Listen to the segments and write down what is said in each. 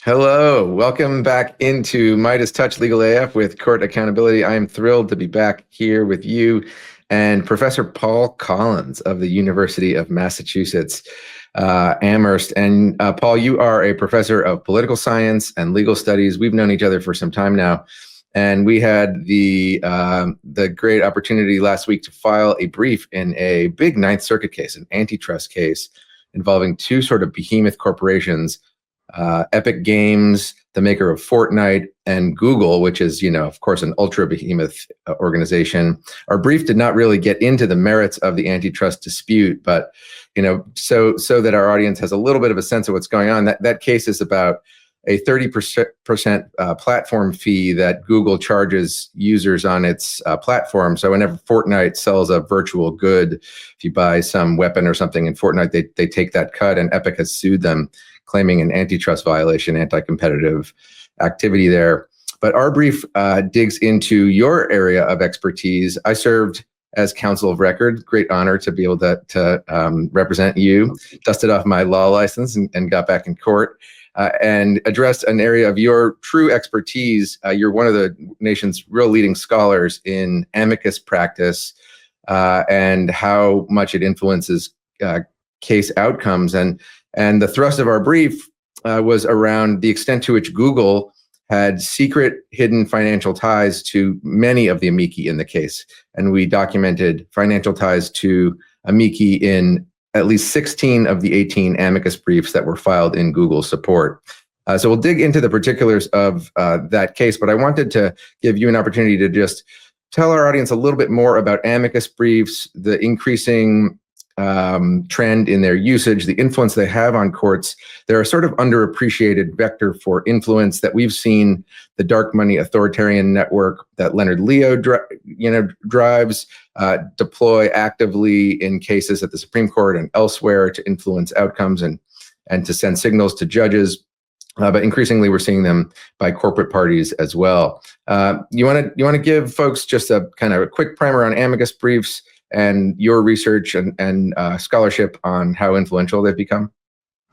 Hello, welcome back into Midas Touch Legal AF with Court Accountability. I am thrilled to be back here with you and Professor Paul Collins of the University of Massachusetts, Amherst. And Paul, you are a professor of political science and legal studies. We've known each other for some time now, and we had the great opportunity last week to file a brief in a big Ninth Circuit case, an antitrust case involving two sort of behemoth corporations. Epic Games, the maker of Fortnite, and Google, which is, of course, an ultra behemoth organization. Our brief did not really get into the merits of the antitrust dispute, but, so that our audience has a little bit of a sense of what's going on. That case is about a 30% platform fee that Google charges users on its platform. So whenever Fortnite sells a virtual good, if you buy some weapon or something in Fortnite, they take that cut, and Epic has sued them, claiming an antitrust violation, anti-competitive activity there. But our brief digs into your area of expertise. I served as counsel of record. Great honor to be able to represent you. Dusted off my law license and got back in court and addressed an area of your true expertise. You're one of the nation's real leading scholars in amicus practice and how much it influences case outcomes. And the thrust of our brief was around the extent to which Google had secret, hidden financial ties to many of the amici in the case. And we documented financial ties to amici in at least 16 of the 18 amicus briefs that were filed in Google's support. So we'll dig into the particulars of that case, but I wanted to give you an opportunity to just tell our audience a little bit more about amicus briefs, the increasing trend in their usage, the influence they have on courts. They're a sort of underappreciated vector for influence that we've seen the dark money authoritarian network that Leonard Leo drives deploy actively in cases at the Supreme Court and elsewhere to influence outcomes and to send signals to judges. But increasingly, we're seeing them by corporate parties as well. You want to give folks just a kind of a quick primer on amicus briefs and your research and scholarship on how influential they've become?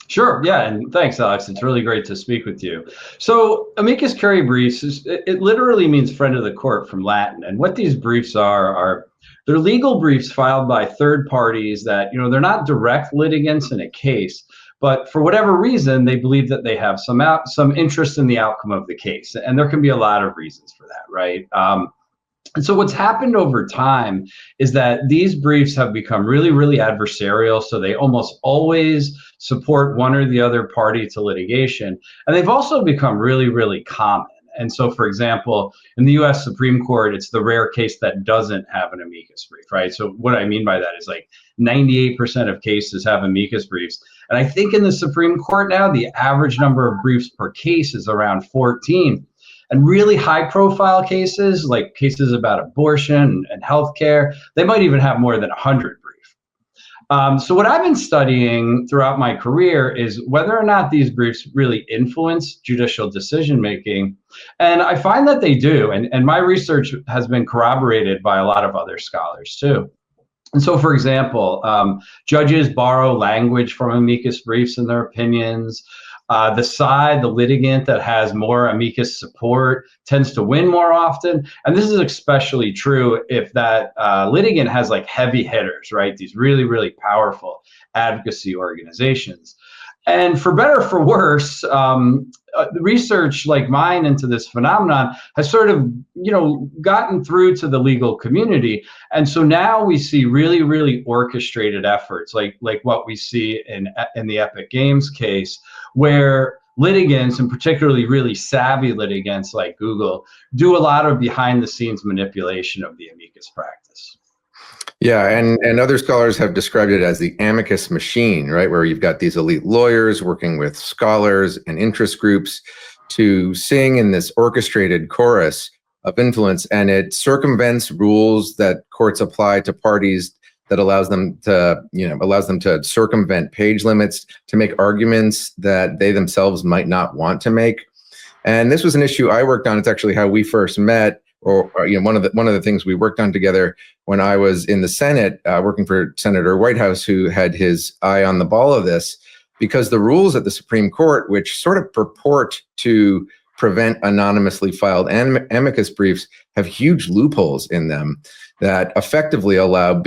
Sure. Yeah. And thanks, Alex. It's really great to speak with you. So amicus curiae briefs, it literally means friend of the court from Latin. And what these briefs are they're legal briefs filed by third parties that, they're not direct litigants in a case, but for whatever reason, they believe that they have some interest in the outcome of the case. And there can be a lot of reasons for that, right? And so what's happened over time is that these briefs have become really, really adversarial. So they almost always support one or the other party to litigation. And they've also become really, really common. And so, for example, in the US Supreme Court, it's the rare case that doesn't have an amicus brief, right? So what I mean by that is like 98% of cases have amicus briefs. And I think in the Supreme Court now, the average number of briefs per case is around 14. And really high profile cases, like cases about abortion and healthcare, they might even have more than 100 briefs. So what I've been studying throughout my career is whether or not these briefs really influence judicial decision making. And I find that they do. And my research has been corroborated by a lot of other scholars too. And so, for example, judges borrow language from amicus briefs in their opinions. The litigant that has more amicus support tends to win more often. And this is especially true if that litigant has like heavy hitters, right? These really, really powerful advocacy organizations. And for better or for worse, research like mine into this phenomenon has sort of, gotten through to the legal community. And so now we see really, really orchestrated efforts like what we see in the Epic Games case, where litigants, and particularly really savvy litigants like Google, do a lot of behind the scenes manipulation of the amicus practice. Yeah, and other scholars have described it as the amicus machine, right? Where you've got these elite lawyers working with scholars and interest groups to sing in this orchestrated chorus of influence, and it circumvents rules that courts apply to parties that allows them to circumvent page limits, to make arguments that they themselves might not want to make. And this was an issue I worked on. It's actually how we first met, or one of the things we worked on together when I was in the Senate, working for Senator Whitehouse, who had his eye on the ball of this. because the rules at the Supreme Court, which sort of purport to prevent anonymously filed amicus briefs, have huge loopholes in them that effectively allow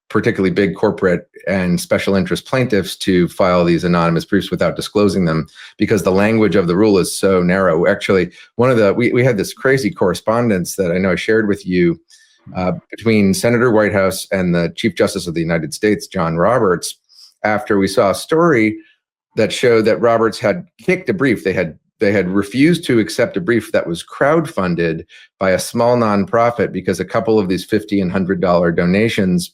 particularly big corporate and special interest plaintiffs to file these anonymous briefs without disclosing them, because the language of the rule is so narrow. Actually, we had this crazy correspondence that I know I shared with you between Senator Whitehouse and the Chief Justice of the United States, John Roberts, after we saw a story that showed that Roberts had kicked a brief. They had refused to accept a brief that was crowdfunded by a small nonprofit because a couple of these $50 and $100 donations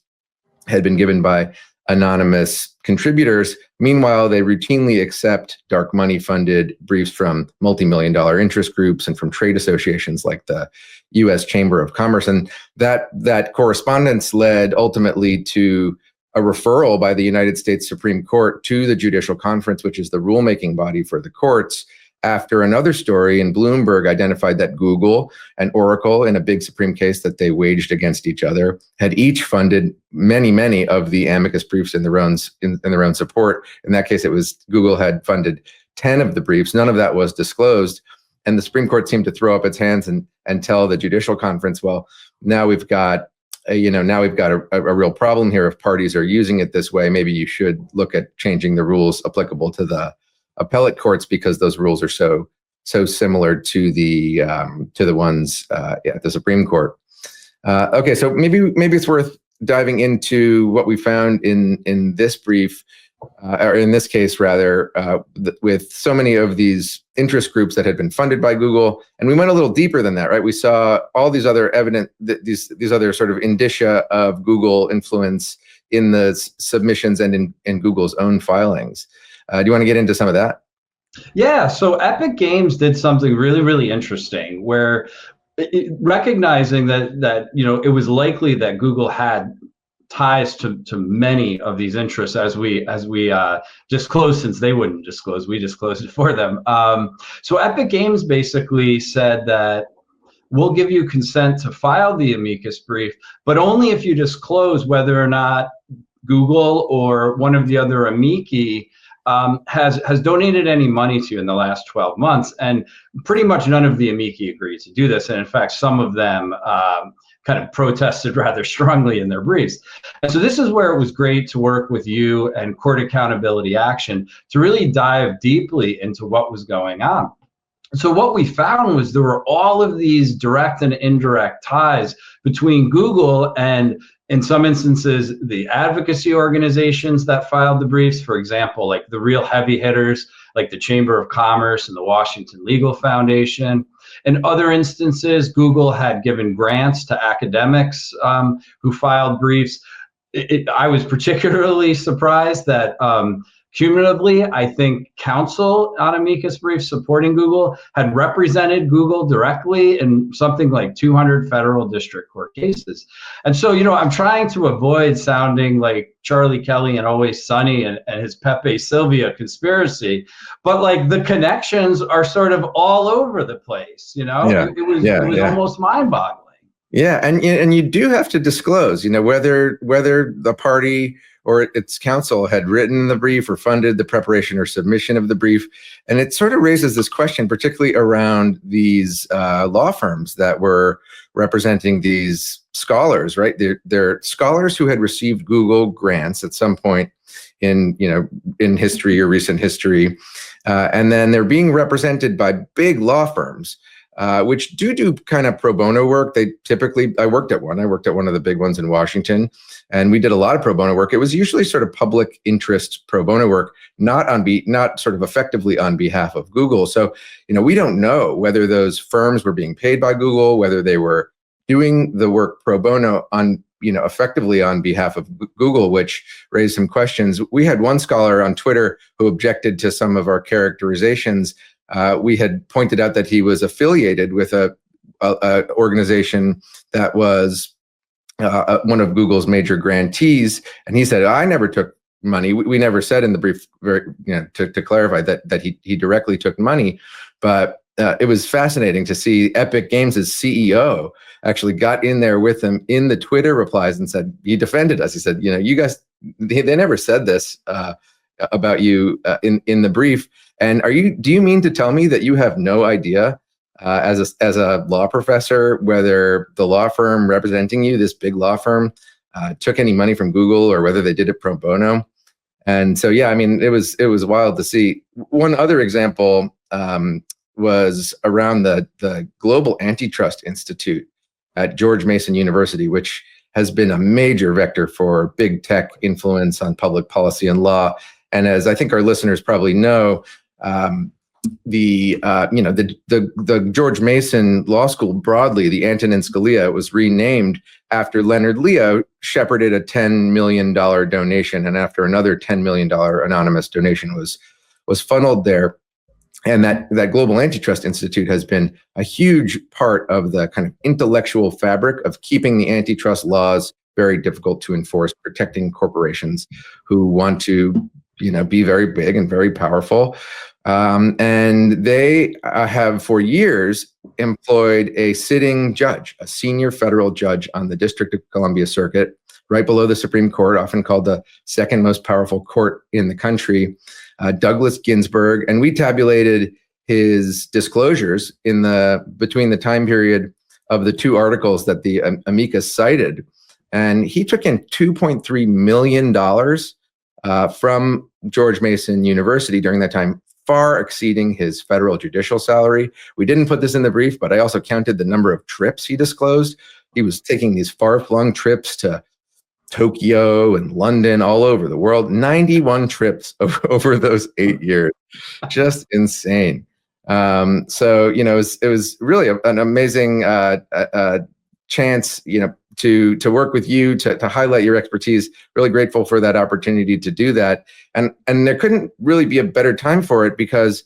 had been given by anonymous contributors. Meanwhile, they routinely accept dark money funded briefs from multi-million-dollar interest groups and from trade associations like the U.S. Chamber of Commerce. And that correspondence led ultimately to a referral by the United States Supreme Court to the Judicial Conference, which is the rulemaking body for the courts, after another story in Bloomberg identified that Google and Oracle, in a big Supreme case that they waged against each other, had each funded many of the amicus briefs in their own support. In that case, it was Google had funded 10 of the briefs. None of that was disclosed. And the Supreme Court seemed to throw up its hands and tell the Judicial Conference, well, now we've got a real problem here. If parties are using it this way, maybe you should look at changing the rules applicable to the appellate courts, because those rules are so similar to the ones at the Supreme Court. Okay, so maybe it's worth diving into what we found in this brief, or in this case rather, with so many of these interest groups that had been funded by Google, and we went a little deeper than that, right? We saw all these other these other sort of indicia of Google influence in the submissions and in Google's own filings. Do you want to get into some of that? Yeah, so Epic Games did something really interesting, where recognizing that it was likely that Google had ties to many of these interests, as we disclosed, since they wouldn't disclose, we disclosed it for them. So Epic Games basically said that we'll give you consent to file the amicus brief, but only if you disclose whether or not Google or one of the other amici has donated any money to you in the last 12 months. And pretty much none of the amici agreed to do this. And in fact, some of them kind of protested rather strongly in their briefs. And so this is where it was great to work with you and Court Accountability Action to really dive deeply into what was going on. So what we found was there were all of these direct and indirect ties between Google and, in some instances, the advocacy organizations that filed the briefs, for example, like the real heavy hitters, like the Chamber of Commerce and the Washington Legal Foundation. In other instances, Google had given grants to academics who filed briefs. I was particularly surprised that cumulatively, I think counsel on amicus briefs supporting Google had represented Google directly in something like 200 federal district court cases. And so, I'm trying to avoid sounding like Charlie Kelly and Always Sunny and his Pepe Sylvia conspiracy, but like the connections are sort of all over the place, Yeah. It was almost mind-boggling. Yeah, and you do have to disclose, whether the party or its counsel had written the brief or funded the preparation or submission of the brief. And it sort of raises this question, particularly around these law firms that were representing these scholars, right? They're scholars who had received Google grants at some point in history or recent history. And then they're being represented by big law firms, which do kind of pro bono work. They typically, I worked at one of the big ones in Washington, and we did a lot of pro bono work. It was usually sort of public interest pro bono work, not sort of effectively on behalf of Google. So, we don't know whether those firms were being paid by Google, whether they were doing the work pro bono on, effectively on behalf of Google, which raised some questions. We had one scholar on Twitter who objected to some of our characterizations. We had pointed out that he was affiliated with a organization that was one of Google's major grantees, and he said, "I never took money." We never said in the brief, to clarify that he directly took money, but it was fascinating to see Epic Games' CEO actually got in there with him in the Twitter replies and said, he defended us. He said, "You guys, they never said this." about you in the brief. And do you mean to tell me that you have no idea as a law professor whether the law firm representing you, this big law firm, took any money from Google or whether they did it pro bono? And so, yeah, I mean, it was wild to see. One other example was around the Global Antitrust Institute at George Mason University, which has been a major vector for big tech influence on public policy and law. And as I think our listeners probably know, the George Mason Law School broadly, the Antonin Scalia, was renamed after Leonard Leo shepherded a $10 million donation, and after another $10 million anonymous donation was funneled there. And that Global Antitrust Institute has been a huge part of the kind of intellectual fabric of keeping the antitrust laws very difficult to enforce, protecting corporations who want to, be very big and very powerful. And they have for years employed a sitting judge, a senior federal judge on the District of Columbia Circuit, right below the Supreme Court, often called the second most powerful court in the country, Douglas Ginsburg. And we tabulated his disclosures between the time period of the two articles that the Amicus cited. And he took in $2.3 million from George Mason University during that time, far exceeding his federal judicial salary. We didn't put this in the brief, but I also counted the number of trips he disclosed. He was taking these far-flung trips to Tokyo and London, all over the world, 91 trips over those 8 years. Just insane. So, it was really an amazing chance, to work with you, to highlight your expertise. Really grateful for that opportunity to do that. And there couldn't really be a better time for it, because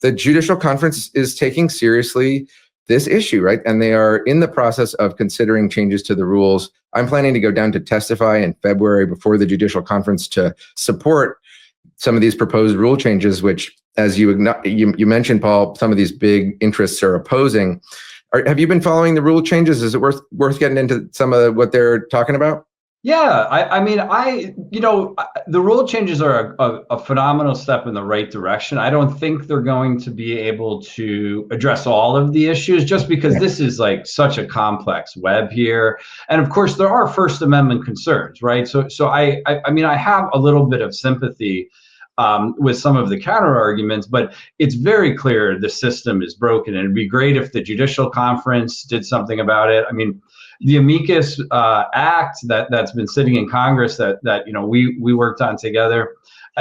the Judicial Conference is taking seriously this issue, right? And they are in the process of considering changes to the rules. I'm planning to go down to testify in February before the Judicial Conference to support some of these proposed rule changes, which, as you mentioned, Paul, some of these big interests are opposing. Have you been following the rule changes? Is it worth getting into some of what they're talking about? Yeah, the rule changes are a phenomenal step in the right direction. I don't think they're going to be able to address all of the issues, just because this is like such a complex web here. And of course, there are First Amendment concerns, right? So I have a little bit of sympathy with some of the counter arguments, but it's very clear the system is broken. And it'd be great if the Judicial Conference did something about it. I mean, the Amicus Act that's been sitting in Congress that we worked on together.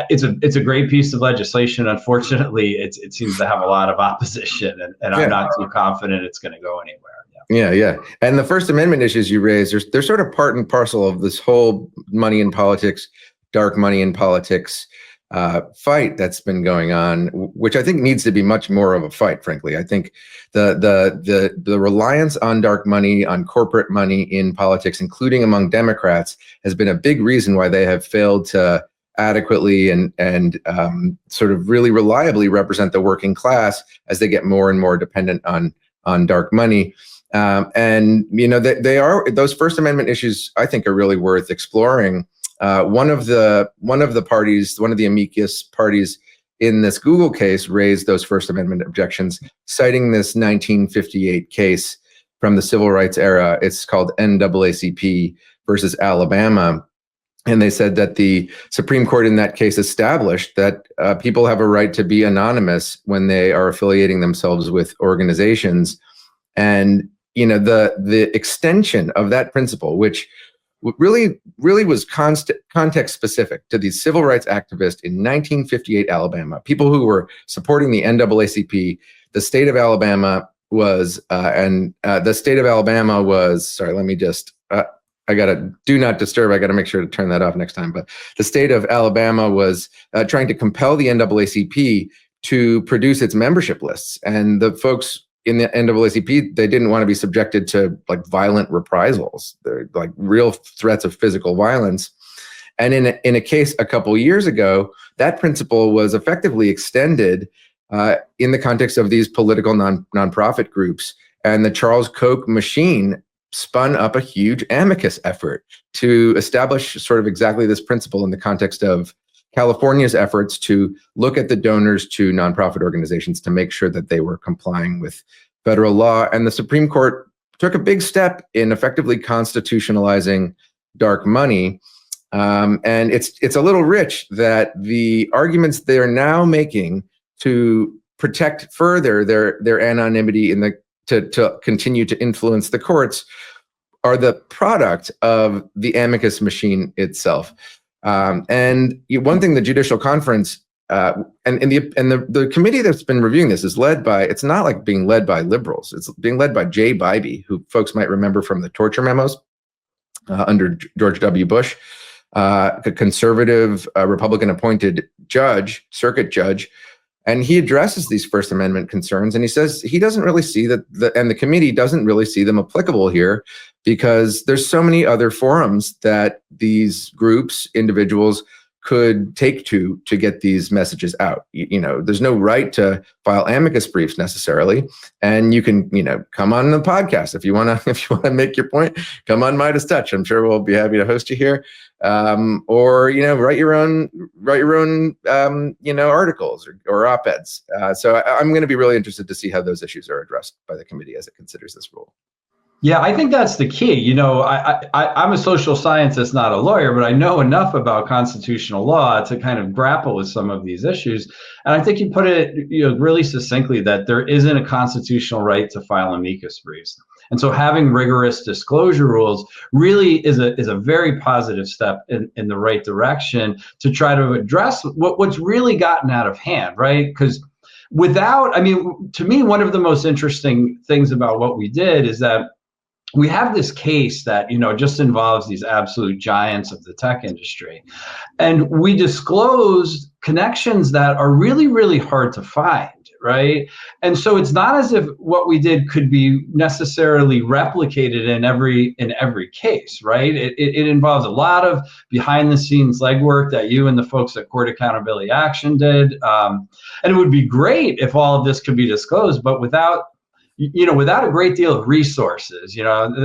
It's a great piece of legislation. Unfortunately, it seems to have a lot of opposition, and I'm not too confident it's going to go anywhere. Yeah. And the First Amendment issues you raised, they're sort of part and parcel of this whole money in politics, dark money in politics fight that's been going on, which I think needs to be much more of a fight, frankly. I think the reliance on dark money, on corporate money in politics, including among Democrats, has been a big reason why they have failed to adequately and sort of really reliably represent the working class as they get more and more dependent on dark money. And they are, those First Amendment issues, I think, are really worth exploring. One of the parties, one of the amicus parties in this Google case, raised those First Amendment objections, citing this 1958 case from the civil rights era. It's called NAACP versus Alabama. And they said that the Supreme Court in that case established that people have a right to be anonymous when they are affiliating themselves with organizations. And the extension of that principle, which really was context specific to these civil rights activists in 1958 Alabama, people who were supporting the NAACP. The state of Alabama was, sorry, let me just, I got to do not disturb. I got to make sure to turn that off next time. But the state of Alabama was trying to compel the NAACP to produce its membership lists. And the folks in the NAACP, they didn't want to be subjected to like violent reprisals. They're like real threats of physical violence. And in a case a couple years ago, that principle was effectively extended in the context of these political nonprofit groups. And the Charles Koch machine spun up a huge amicus effort to establish sort of exactly this principle in the context of California's efforts to look at the donors to nonprofit organizations to make sure that they were complying with federal law. And the Supreme Court took a big step in effectively constitutionalizing dark money. And it's a little rich that the arguments they're now making to protect further their anonymity to continue to influence the courts are the product of the amicus machine itself. And one thing the Judicial Conference and the committee that's been reviewing this is led by, it's not like being led by liberals. It's being led by Jay Bybee, who folks might remember from the torture memos under George W. Bush, a conservative Republican appointed judge, circuit judge. And he addresses these First Amendment concerns, and he says he doesn't really see that, and the committee doesn't really see them applicable here because there's so many other forums that these groups, individuals could take to get these messages out. There's no right to file amicus briefs necessarily, and you can, come on the podcast if you want to make your point. Come on Midas Touch. I'm sure we'll be happy to host you here. Or write your own articles or op-eds. So I'm going to be really interested to see how those issues are addressed by the committee as it considers this rule. Yeah, I think that's the key. I'm a social scientist, not a lawyer, but I know enough about constitutional law to kind of grapple with some of these issues. And I think you put it, really succinctly that there isn't a constitutional right to file amicus briefs. And so having rigorous disclosure rules really is a very positive step in the right direction to try to address what's really gotten out of hand, right? Because to me, one of the most interesting things about what we did is that we have this case that, just involves these absolute giants of the tech industry. And we disclosed connections that are really, really hard to find, right? And so it's not as if what we did could be necessarily replicated in every case, right? It involves a lot of behind the scenes legwork that you and the folks at Court Accountability Action did. And it would be great if all of this could be disclosed, but without a great deal of resources,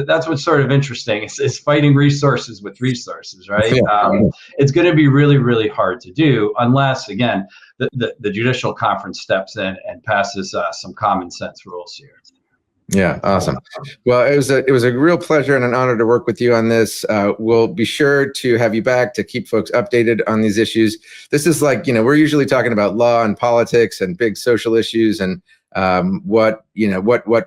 that's what's sort of interesting is fighting resources with resources, right? Yeah. It's going to be really, really hard to do unless, again, the Judicial Conference steps in and passes some common sense rules here. Yeah, awesome. Well, it was a real pleasure and an honor to work with you on this. We'll be sure to have you back to keep folks updated on these issues. This is like, we're usually talking about law and politics and big social issues and what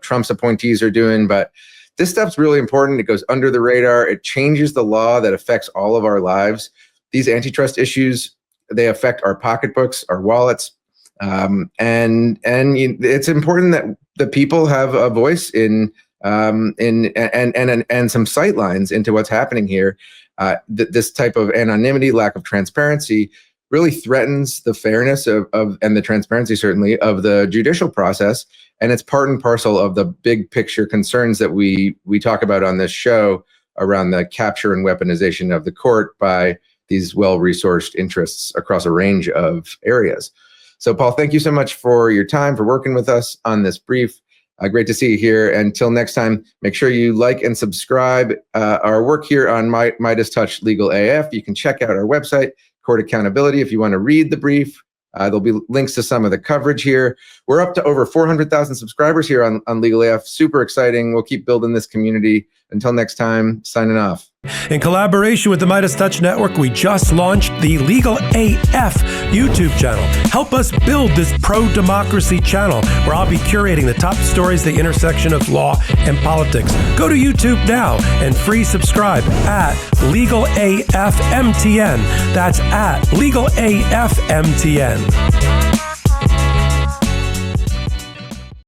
Trump's appointees are doing, but this stuff's really important. It goes under the radar. It changes the law that affects all of our lives. These antitrust issues, they affect our pocketbooks, our wallets, and it's important that the people have a voice in some sight lines into what's happening here. This type of anonymity, lack of transparency, really threatens the fairness of and the transparency, certainly, of the judicial process. And it's part and parcel of the big picture concerns that we talk about on this show around the capture and weaponization of the court by these well-resourced interests across a range of areas. So, Paul, thank you so much for your time, for working with us on this brief. Great to see you here. Until next time, make sure you like and subscribe our work here on Midas Touch Legal AF. You can check out our website, Court Accountability, if you want to read the brief. There'll be links to some of the coverage here. We're up to over 400,000 subscribers here on Legal AF. Super exciting. We'll keep building this community. Until next time, signing off. In collaboration with the Midas Touch Network, we just launched the Legal AF YouTube channel. Help us build this pro-democracy channel where I'll be curating the top stories at the intersection of law and politics. Go to YouTube now and free subscribe at Legal AF MTN. That's at Legal AF MTN.